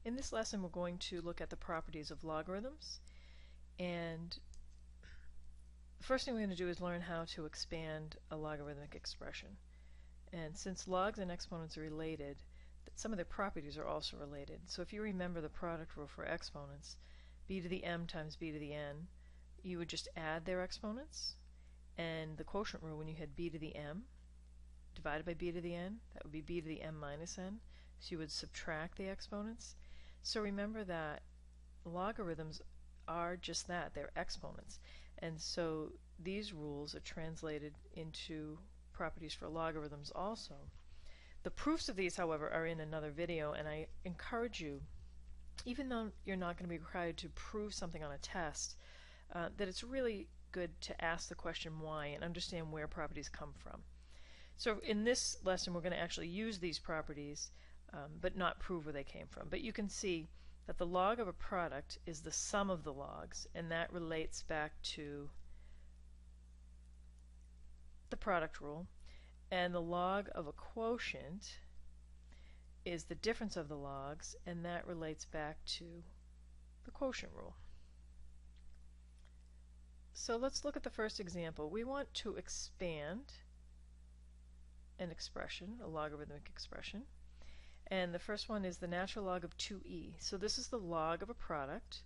In this lesson we're going to look at the properties of logarithms, and the first thing we're going to do is learn how to expand a logarithmic expression. And since logs and exponents are related, some of their properties are also related. So if you remember the product rule for exponents, b to the m times b to the n, you would just add their exponents, and the quotient rule, when you had b to the m divided by b to the n, that would be b to the m minus n, so you would subtract the exponents. So remember that logarithms are just that, they're exponents. And so these rules are translated into properties for logarithms also. The proofs of these, however, are in another video, and I encourage you, even though you're not going to be required to prove something on a test, that it's really good to ask the question why and understand where properties come from. So in this lesson we're going to actually use these properties, but not prove where they came from. But you can see that the log of a product is the sum of the logs, and that relates back to the product rule. And the log of a quotient is the difference of the logs, and that relates back to the quotient rule. So let's look at the first example. We want to expand an expression, a logarithmic expression. And the first one is the natural log of 2e. So this is the log of a product.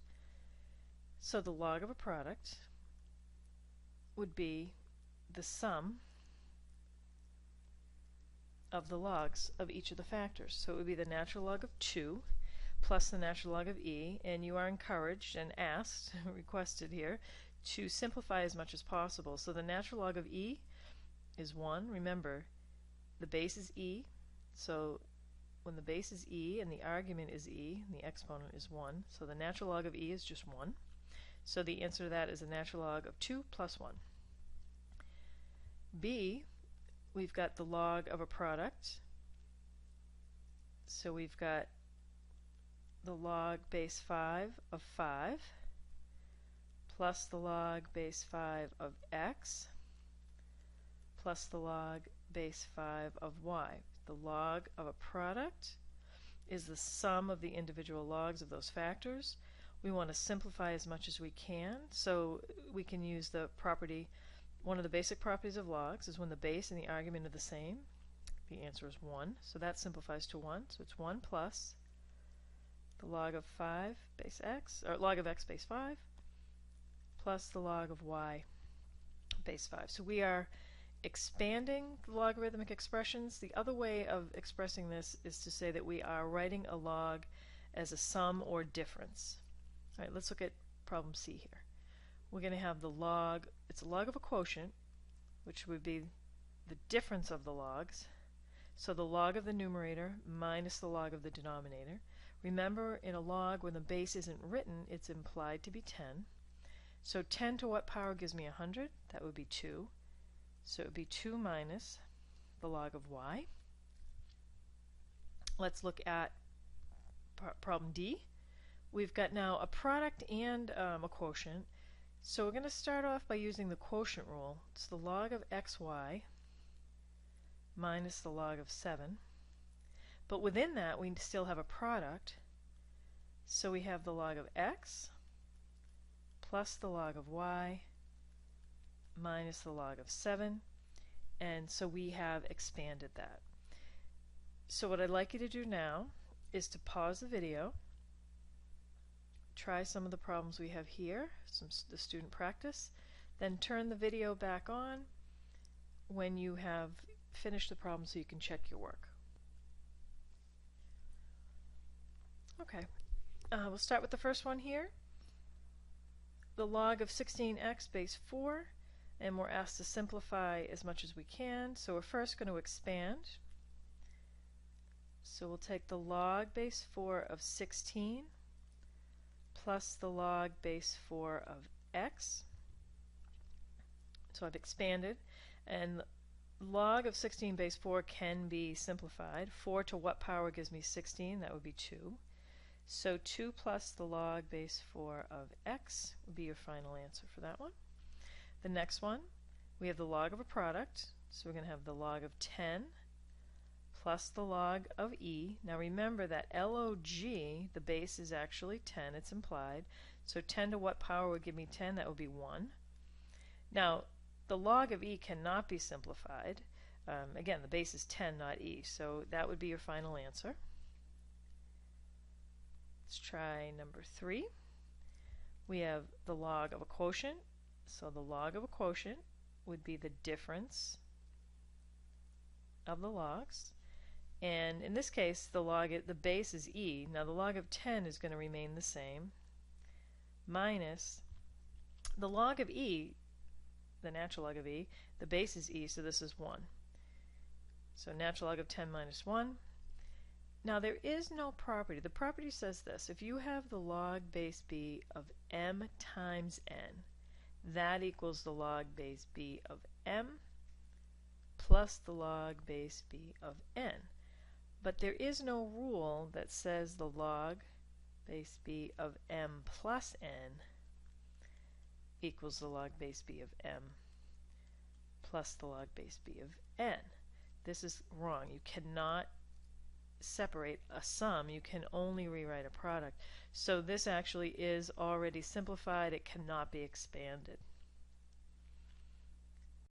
So the log of a product would be the sum of the logs of each of the factors. So it would be the natural log of 2 plus the natural log of e, and you are encouraged and asked, requested here, to simplify as much as possible. So the natural log of e is 1. Remember, the base is e, so when the base is e and the argument is e, and the exponent is 1, so the natural log of e is just 1. So the answer to that is the natural log of 2 plus 1. b, we've got the log of a product. So we've got the log base 5 of 5 plus the log base 5 of x plus the log base 5 of y. The log of a product is the sum of the individual logs of those factors. We want to simplify as much as we can, so we can use the property, one of the basic properties of logs is when the base and the argument are the same. The answer is 1, so that simplifies to 1. So it's 1 plus the log of 5 base x, or log of x base 5, plus the log of y base 5. So we are expanding the logarithmic expressions. The other way of expressing this is to say that we are writing a log as a sum or difference. All right, let's look at problem C here. We're going to have the log, it's a log of a quotient, which would be the difference of the logs. So the log of the numerator minus the log of the denominator. Remember, in a log, when the base isn't written, it's implied to be 10. So 10 to what power gives me 100? That would be 2. So it would be 2 minus the log of y. Let's look at problem D. We've got now a product and a quotient. So we're going to start off by using the quotient rule. It's the log of xy minus the log of 7. But within that we still have a product. So we have the log of x plus the log of y minus the log of 7, and so we have expanded that. So what I'd like you to do now is to pause the video, try some of the problems we have here, the student practice, then turn the video back on when you have finished the problem so you can check your work. Okay, we'll start with the first one here. The log of 16x base 4, and we're asked to simplify as much as we can. So we're first going to expand. So we'll take the log base 4 of 16 plus the log base 4 of x. So I've expanded, and log of 16 base 4 can be simplified. 4 to what power gives me 16? That would be 2. So 2 plus the log base 4 of x would be your final answer for that one. The next one, we have the log of a product, so we're going to have the log of 10 plus the log of e. Now remember that log, the base is actually 10, it's implied. So 10 to what power would give me 10? That would be 1. Now, the log of e cannot be simplified. Again, the base is 10, not e, so that would be your final answer. Let's try number 3. We have the log of a quotient. So the log of a quotient would be the difference of the logs. And in this case, the base is e. Now the log of 10 is going to remain the same, minus the log of e, the natural log of e, the base is e, so this is 1. So natural log of 10 minus 1. Now there is no property. The property says this: if you have the log base b of m times n, that equals the log base b of m plus the log base b of n. But there is no rule that says the log base b of m plus n equals the log base b of m plus the log base b of n. This is wrong. You cannot separate a sum. You can only rewrite a product. So this actually is already simplified. It cannot be expanded.